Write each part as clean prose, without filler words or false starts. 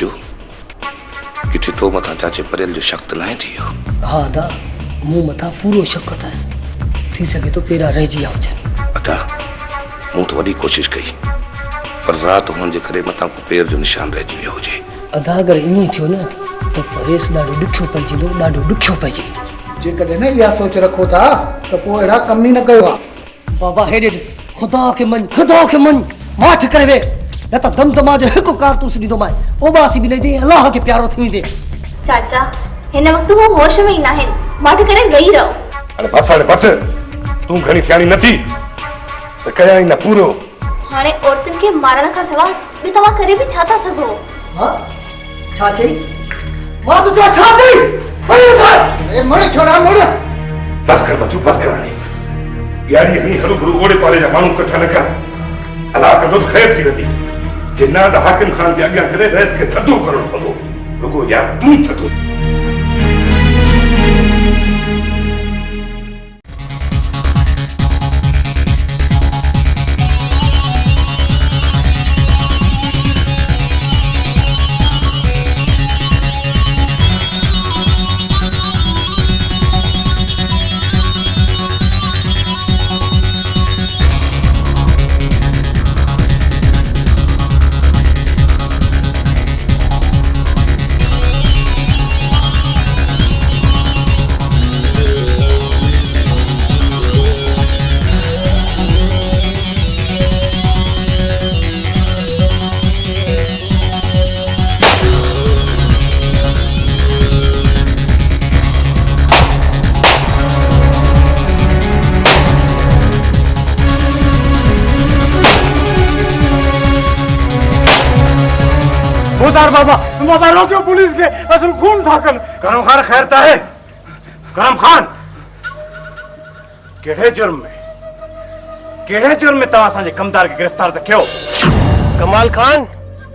बच्चू किथे तो मथा चाचे परेल जो शक लाए थी हो। हाँ अदा मूं मथा पूरो शक अथसि थी सके तो पेरा रहिजी विया हुजनि। अदा मूं तो वॾी कोशिश कई पर रात होने जे करे मथा को पेर जो निशान रहिजी वियो हुजे। अदा अगर ईअं थियो न तो परेस ॾाढो ॾुखियो पइजी वेंदो, ॾाढो ॾुखियो पइजी वेंदो। जेकॾहिं न इहा सोच रखो था त पोइ अहिड़ा कम ई न कयो आहे। बाबा हेॾे ॾिस, खुदा खे मञ माठ करे वे, न त दमदमा जो हिकु कारतूस ॾींदोमांइ, उबासी बि न ॾे, अलाह खे प्यारो थी वेंदे। चाचा हिन वक्त वो होश में ही ना है, माठ करे वेही रहो। अरे बस तू घणी सियाणी नथी त कया ई न पूरो। हाणे औरतुनि खे मारण खां सवाइ ॿियो तव्हां करे बि छा था सघो? हां छा चई? मां तो छा चई? खणी उठ। ए मण छोड़ा मण। बस कर बच्चू बस कर हाणे। यारी ही हलू गुरु ओड़े पाड़े जा माण्हू कठा न कर। अलाह कंदो त ख़ैर थी वेंदी। जे न त हाकिम खान खे अॻियां करे रहिस खे थधो करणो पवंदो। रुगो यार तूं थधो। बाबा रोकियो पुलिस के, असुल खून थाकन। करम खान खैरता है। करम खान केड़े जुर्म में तवा असांजे कमदार के गिरफ्तार त कयो? कमाल खान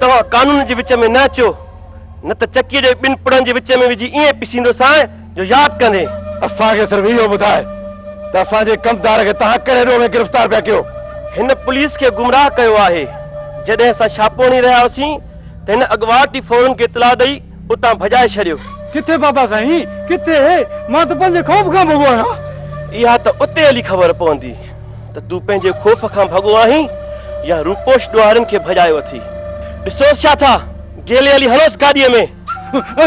तवा कानून जे विच में न अचो, न त चक्की जे बिन पुड़न जे विच में विझी ईअं पिसींदो सां जो याद कंदे। असांखे सिर्फ इहो ॿुधाए त असांजे कमदार के तव्हां कहिड़े रो में गिरफ्तार पिया कयो? हिन पुलिस के गुमराह कयो आहे। जॾहिं असां छापोणी रहिया हुआसीं त हिन अॻवाटी फौरन खे इतला ॾेई उतां भॼाए छॾियो। किथे बाबा साईं किथे? मां त पंहिंजे खौफ खां भॻो आहियां। इहा त उते हली ख़बर पवंदी त तूं पंहिंजे खौफ खां भॻो आहीं या रूपोश ॾुआरनि खे भॼायो अथई। ॾिसोसि छा था, गेले हली हलोसि गाॾीअ में।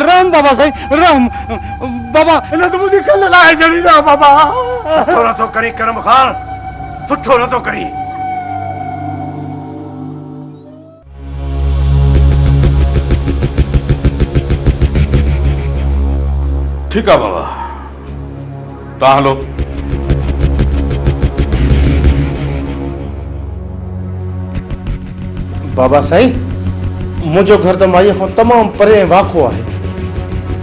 राम बाबा साईं राम। बाबा इन त मुंहिंजी कल लाहे छॾी ना बाबा। सुठो नथो करी करम खान, सुठो नथो करी। ठीक है बाबा, तव्हां हलो। बाबा साईं मुझो घर तो माई को तमाम परे वाक़ो है,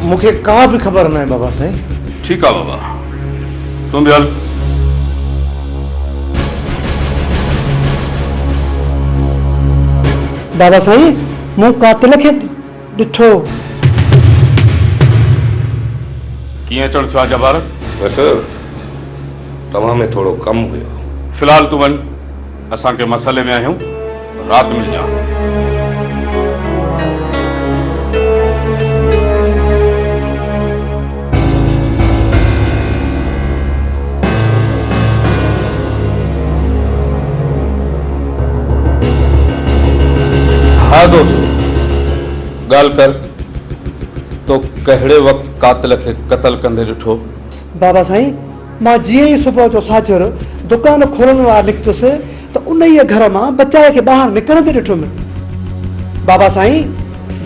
मुझे का भी खबर ना है बाबा साईं। ठीक है बाबा, तुम भी हल। बाबा साईं मूं कातिल खे ॾिठो। किए चढ़ थियो जबार? बस तव्हां में थोड़ो कम हुयो। फिलहाल तू वन, असां के मसले में आहियूं, रात मिल जा। हाँ दोस्त गाल कर तो कहिड़े वक्त कातिल के कत्ल कंदे ॾिठो? बाबा साईं मां जीअं ई सुबुह जो साझर दुकान खोलण वार निकतुसि त उन ई घर मां बचाए खे ॿाहिरि निकिरंदे ॾिठुमि। बाबा साईं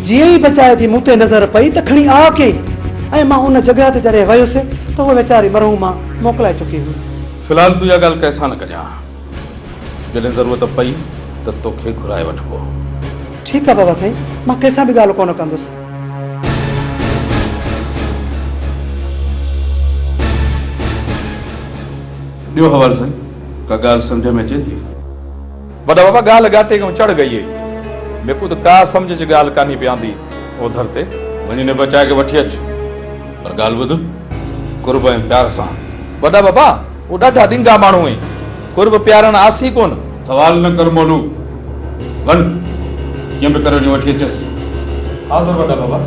जीअं ई बचाए जी मूं ते नज़र पई त खणी आ कयईं ऐं मां उन जॻह ते जॾहिं वियुसि त उहा वीचारी मरहूमा मोकिलाए चुकी हुई। फिलहाल तू इहा ॻाल्हि कंहिंसां न कजां, जॾहिं ज़रूरत पई त तोखे घुराए वठिबो। ठीकु आहे बाबा साईं, मां कंहिंसां बि ॻाल्हि कोन कंदुसि। ॿियो हवाल साईं, का ॻाल्हि सम्झ में अचे थी? वॾा बाबा ॻाल्हि घाटे खां चढ़ गई है, मेरे को तो का समझ च ॻाल्हि कान्हे पई आंदी। ओधर ते वञी ने बचाए के वठी अच, पर ॻाल्हि ॿुध कुर्ब ऐं प्यार सां। वॾा बाबा वो ॾाढा ॾिंगा माण्हू आहिनि, कुर्ब प्यारण आसी कोन। सवाल न कर मोनू, वन कीअं बि करे वठी अचसि। हाज़िर वॾा बाबा।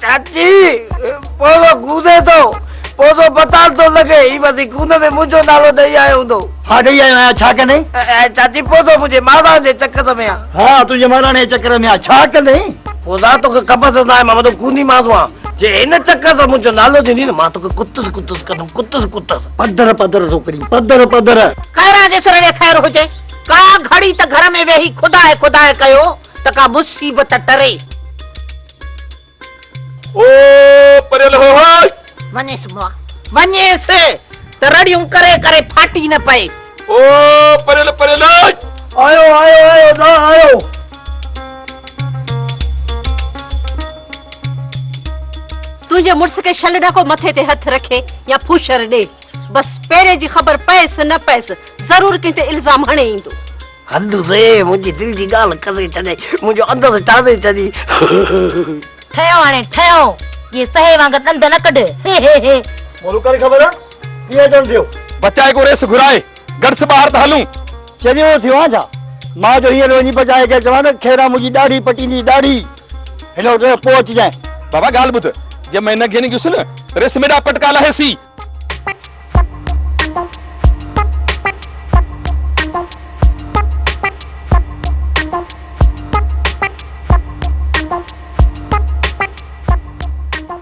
चाची पोलो कूदे तो पोलो पता तो लगे ही बस कूद में मुझो नालो दई आयो हूंदो। हाँ ॾेई आयो आहियां, छा कंदई? चाची पोलो मुझे महाराज जे चक्कर में आ। हाँ तुंहिंजे महाराणे जे चक्कर में आ, छा कंदई? पोला तोखे ख़बर तो नाहे मां तो कूनी मांसो आ। जे इन चक्कर सां मुझो नालो ॾिनी न मां तोखे कुतस कुतस कंदुमि, कुतस कुतस। पधर पधर छोकिरी, पधर पधर। खैरा जे सर में खैर हुजे, का घड़ी त घर में वेही खुदाए खुदाए कयो त का मुसीबत टरे। ओ परियल हो हाय। वनेस मुआ, वनेस त रड़ियूं करे करे फाटी न पए। ओ परियल परियल आयो आयो आयो ना आयो। तुझे मुर्स के शल को मथे ते हथ रखे या फूशर दे, बस पेरे जी खबर पैस न पैस जरूर किते इल्जाम हणे इंदो। हद रे मुझी दिल जी गाल करे छॾे, मुझो अंदर ताज़े छॾी। ठयो हाणे ठयो, ये सहे वांगर दंद न कढ। मोलू करे ख़बर आ कीअं जण थियो? बचाए को रेस घुराए गड्स बाहर त हलूं। चरियो थियो आहे छा? मां जो हींअर वञी बचाए के चवां न खेरा मुंहिंजी ॾाढी पटींदी ॾाढी। हेलो पोइ अची जाए। बाबा गाल ॿुध, जे मैं न घेनी गियुसि न रेस मेरा पटका लाहेसी।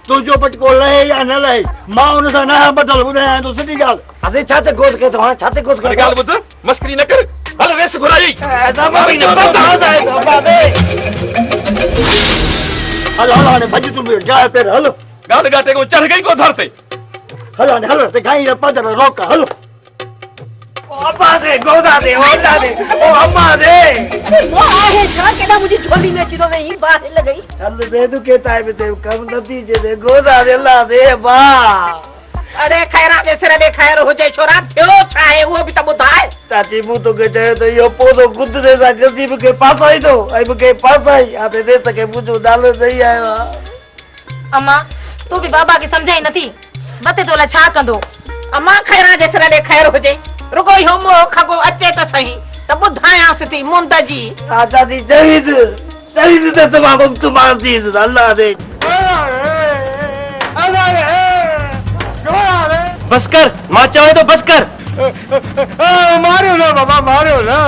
तुंहिंजो पटको लहे या न लहे, मां हुन सां न बदल ॿुधायां तो सिधी ॻाल्हि। अरे छाते गोस के तो हां छाते गोस के गाल ॿुध, मस्करी न कर, हल रेस घुराई। हल हल हाणे भॼ तूं बि जाए पेर हल। गाल गाटे को चढ़ गई को धरते। हल हाणे हल ते गाई पधर रोक हल। ओ अम्मा दे गोदा दे ओदा दे ओ अम्मा दे। वो आहे छा केडा मुझी झोली में अची तो वेही बाहर लगई। हल दे तू के टाइम ते कम नतीजे दे गोदा दे ला दे बा। अरे खैरा जे सिर में खैर हुजे छोरा, थियो छा है वो भी त बुधाए। चाची मु तो के चयो तो यो पोदो गुद दे सा गदी के पास आई तो आई के पास आई आते दे सके मुझो डालो सही आयो। अम्मा तू भी बाबा की समझाई नथी, बते तोला छा कंदो। अम्मा खैरा जे सिर में खैर हुजे, रुको हो मो खगो अचे त सही त बुधायांस थी मुंद जी। आजा दी जवीद जवीद ते तमाम तुमार दी अल्लाह दे। बस कर, मां चाहे तो बस कर। मारो ना बाबा मारो ना,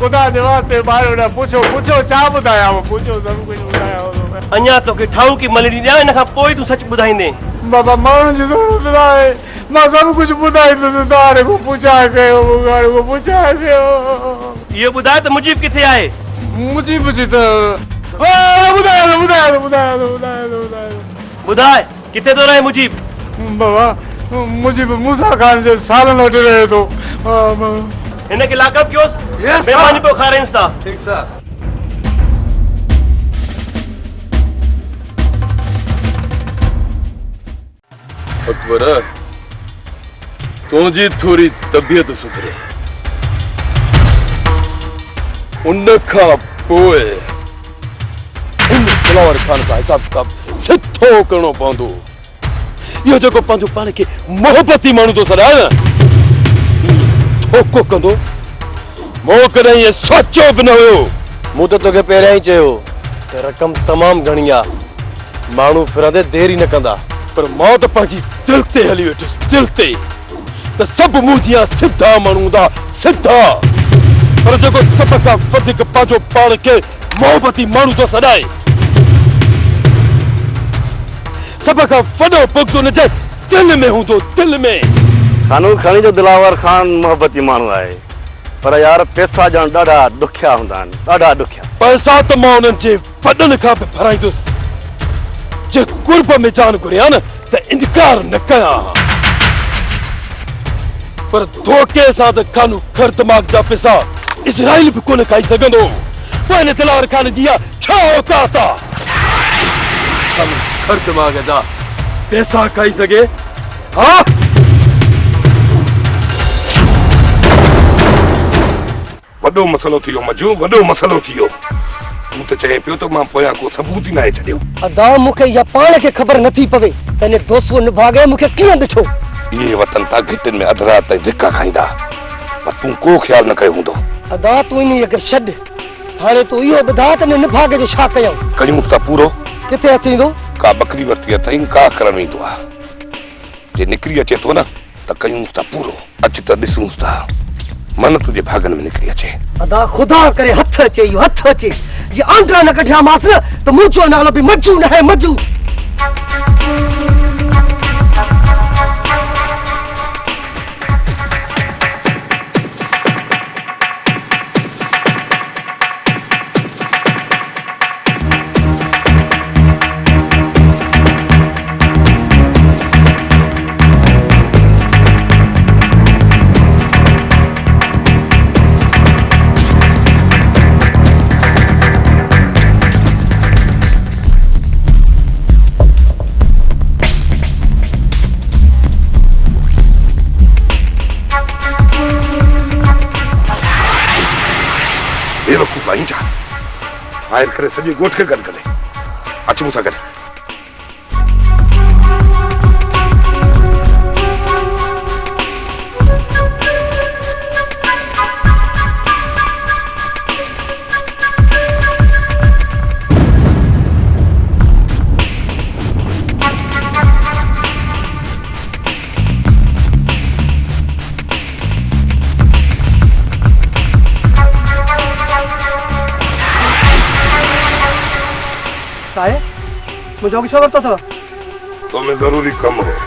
खुदा दे वास्ते मारो ना। पूछो पूछो छा बुधाया हो, पूछो सब कुछ बुधाया हो। अञा तोखे ठाऊ की मलड़ी ॾियां, इन खां पोइ तूं सच ॿुधाईंदे। बाबा माण्हुनि जी ज़रूरत न आहे, मां सभु कुझु ॿुधाए थो तारे को पुछाए कयो, मुगारे को पुछाए कयो। इहो ॿुधाए त मुजीब किथे आहे? मुजीब जी त ॿुधाए किथे थो रहे मुजीब? बाबा मुजीब मूसा खान जे सालनि वटि रहे थो। हिनखे लाकअप कयोसि, बेमानी पियो खारायूंसि था। ठीक सर। अकबर तुझी थोड़ी तबियत सुधरे, उन खां पोइ इन दिलावर खान सां हिसाब किताब सिधो करणो पवंदो। इहो जेको पंहिंजो पाण खे मोहबती माण्हू थो सॾाए न, धोखो कंदो। मूं कॾहिं इहो सोचियो बि न हुयो। मूं त तोखे पहिरियां ई चयो त रक़म तमामु घणी आहे, माण्हू फिरंदे देरि ई न कंदा। पर मां त पंहिंजी दिल ते हली वेठुसि, दिल ते त सभु मूं जियां सिधा माण्हू हूंदा, सिधा। पर जेको सभ खां वधीक पंहिंजो पाण खे मोहबती माण्हू थो सॾाए, सभ खां वॾो बुग़्ज़ हुन जे दिल में हूंदो, दिल में। खानू खणी जो दिलावर खान मोहबती माण्हू आहे, पर यार पैसा ॼण ॾाढा ॾुखिया हूंदा आहिनि, ॾाढा ॾुखिया। पैसा त मां उन्हनि जे वॾनि खां बि भराईंदुसि, जे कुर्ब में जान घुरिया न त इनकार न कयां। पर धोखे सां त खानू खर दिमाग़ जा पैसा इज़राइल बि कोन खाई सघंदो। पोइ हिन दिलावर खान जी छा औकात आहे? खानू खर दिमाग़ जा पैसा खाई सघे? हा वॾो मसलो थियो मजू, वॾो मसलो थियो। तूं त चए पियो त मां पोयां को सबूत ई नाहे छॾियो। अदा मूंखे इहा पाण खे ख़बर नथी पवे त हिन दोस्तो निभागे मूंखे कीअं ॾिठो। इहे वतन था घिटिन में अधु राति ताईं धिका खाईंदा, पर तूं को ख़्यालु न कयो हूंदो। अदा तूं इन खे छॾ, हाणे तूं इहो ॿुधा त हिन निभागे जो छा कयूं। कयूं था पूरो। किथे अचींदो? का बकरी वरिती अथई, का करणु ईंदो आहे। जे निकिरी अचे थो न त कयूं था पूरो। अच त ॾिसूं था, मन तुंहिंजे भागन में निकिरी अचे। अदा खुदा करे हथ अचे, इहो हथ अचे। जे आंड्रा न कढिया मांसि न त मुंहिंजो नालो बि मजू न आहे, मजू। फायर करे सॼे ॻोठ खे गॾु करे अच मूंसां गॾु। मुझे किस करता था? तो मैं जरूरी कम है।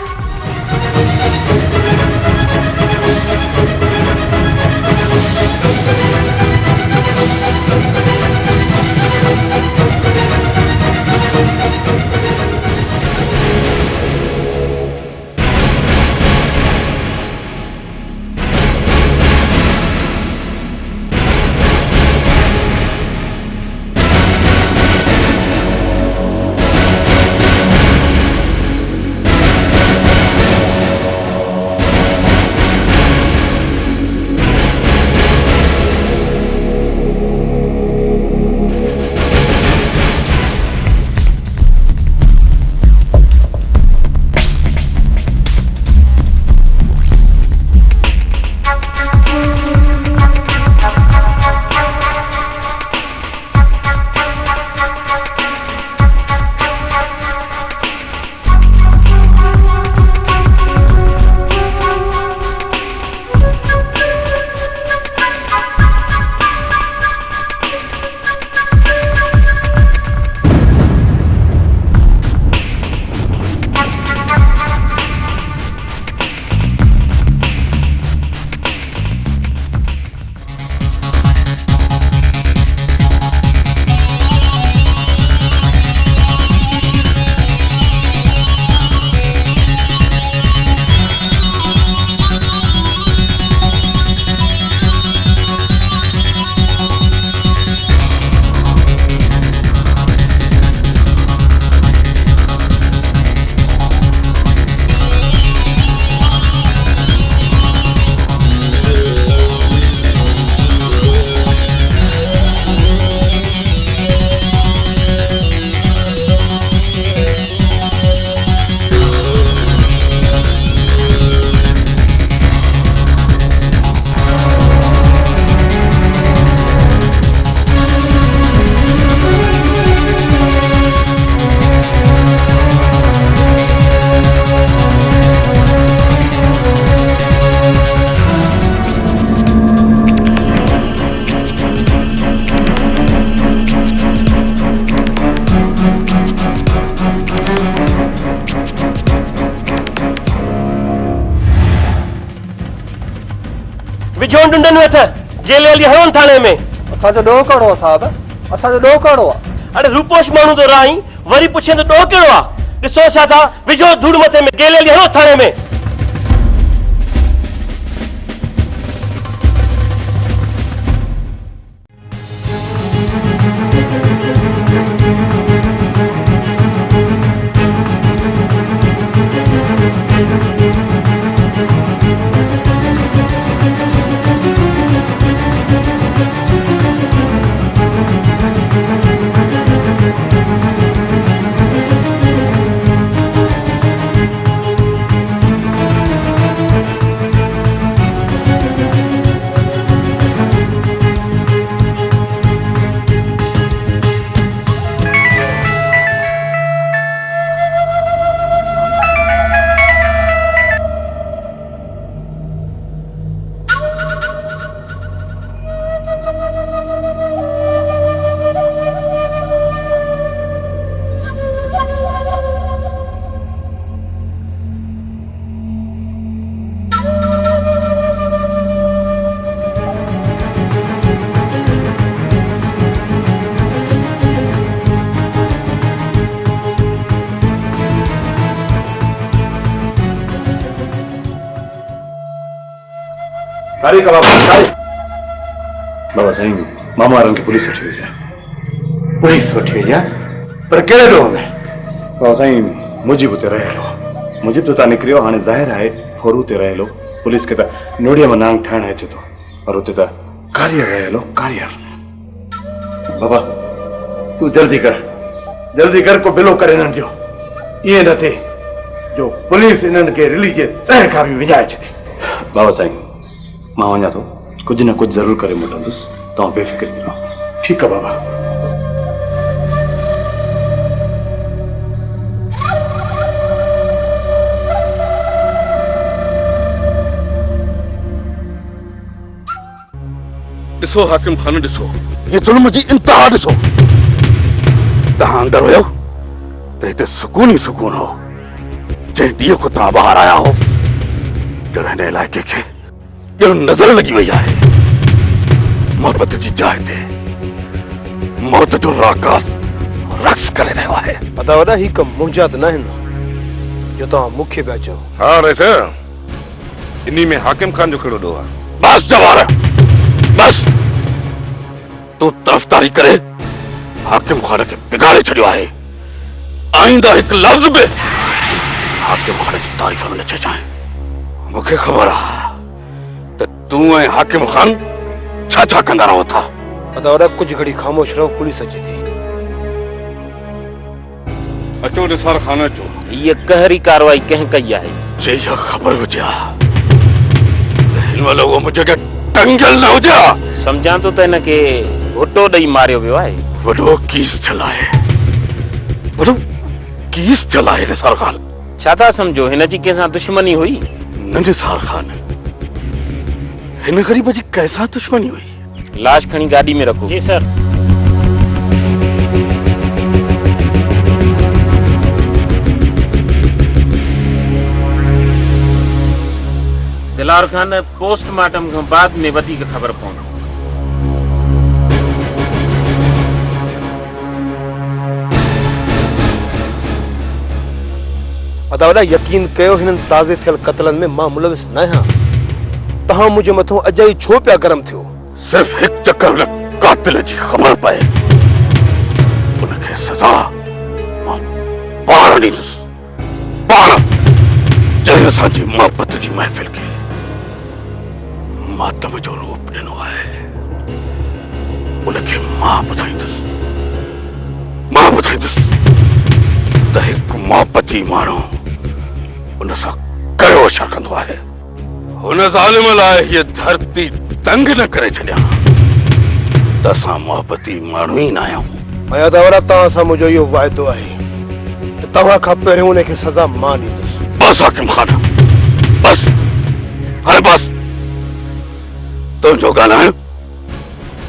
विझो डुंडन में थ जेल वाली हवन थाने में असांजो ॾोह कहिड़ो आहे साहब, असांजो ॾोह कहिड़ो आहे? अरे रूपोश माण्हू तो राई वरी पुछे तो ॾोह कहिड़ो आहे? ॾिसो छा था विझो धूड़ मथे में जेल वाली हवन थाने में। तारीख बाबा तारीख बाबा साईं मामा वारनि खे पुलिस वठी वई आहे। पुलिस वठी वई आहे पर कहिड़े ॾोह में? बाबा साईं मुजिब उते रहियल हो। मुजिब तो तव्हां निकिरियो, हाणे ज़ाहिर आहे फोरू ते रहियल हो। पुलिस खे त नोड़ीअ में नांग ठाहिण अचे थो, पर उते त कारियर रहियल हो, कारियर। बाबा तूं जल्दी कर को बिलो करे इन्हनि जो। ईअं न थिए जो पुलिस इन्हनि खे रिली जे तह खां बि विञाए छॾे। बाबा साईं मां वञा थो, कुझु न कुझु ज़रूरु करे मोटंदुसि, तव्हां बेफ़िक्र थी रहो। ठीकु आहे बाबा। ॾिसो हाकिम खान, ॾिसो ये ज़ुल्म जी इंतहा ॾिसो। तव्हां अंदर हुयो त हिते सुकून ई सुकून हो। जंहिं ॾींहं खां तव्हां ॿाहिरि आया हो ॼण हिन इलाइक़े खे ॼण नज़र लॻी वई आहे। मोहबत जी जाइ ते मौत जो राकास रक़्स करे रहियो आहे। अदा वॾा ही कम मुंहिंजा त न आहिनि जो तव्हां मूंखे पिया चओ। हा रैस इन्ही में हाकिम खान जो कहिड़ो ॾोह आहे? बस जवार, बस तूं तरफ़दारी करे हाकिम खान खे बिगाड़े छॾियो आहे। आईंदा हिकु लफ़्ज़ बि हाकिम खान जी तारीफ़ में न चइजांइ। मूंखे ख़बर आहे त तूं ऐं हाकिम खान छा छा कंदा रहो था। अदा वॾा कुझु घड़ी ख़ामोश रहो, पुलिस अचे थी। अचो निसार खान अचो। ये कहरी कार्रवाई कंहिं कई आहे? जे इहा ख़बर हुजे हा त हिन लोगों मुंहिंजे खे टंगियल न हुजे हा। सम्झां थो त हिनखे घुटो ॾेई मारियो वियो आहे। वॾो कीस थियल आहे, वॾो कीस थियल आहे निसार खान। छा था सम्झो हिनजी कंहिंसां दुश्मनी हुई? न निसार खान, हिन ग़रीब जी कंहिंसां दुश्मनी हुई? लाश खणी गाड़ी में रखो। जी सर। दिलावर खान पोस्टमार्टम खां बाद में वधीक ख़बर पवंदी। अदा वॾा यकीन कयो हिननि ताज़े थियल क़त्लनि में मां मुलविस न आहियां। तव्हां मुंहिंजे मथां अॼु ई छो पिया गरम थियो? सिर्फ़ हिकु चक्कर हुन कातिल जी ख़बर पए, उनखे सज़ा मां पाण ॾींदुसि, पाण। जंहिं असांजी मोहबत जी महफ़िल खे मातम जो रूप ॾिनो आहे, उनखे मां ॿुधाईंदुसि त हिकु मोहबती माण्हू उन सां कहिड़ो असरु कंदो आहे। हुन ज़ालिम लाइ हीअ धरती तंग न करे छॾियां त असां मोहबती माण्हू ई न आहियूं। ऐं अदा वॾा तव्हां सां मुंहिंजो इहो वाइदो आहे त तव्हां खां पहिरियों उनखे सज़ा मां ॾींदुसि। बस हाकिम खान, बस हाणे बस। तुंहिंजो ॻाल्हाइण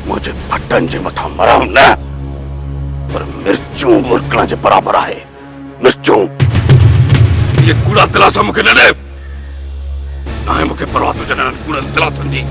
मुंहिंजे फटनि जे मथां मराम न पर मिर्चूं मुरकण जे बराबरि आहे। मिर्चूं ये कूड़ा दिलासा मूंखे न ॾे, न आहे मूंखे परवाह तुंहिंजे कूड़ा दिलासनि जी।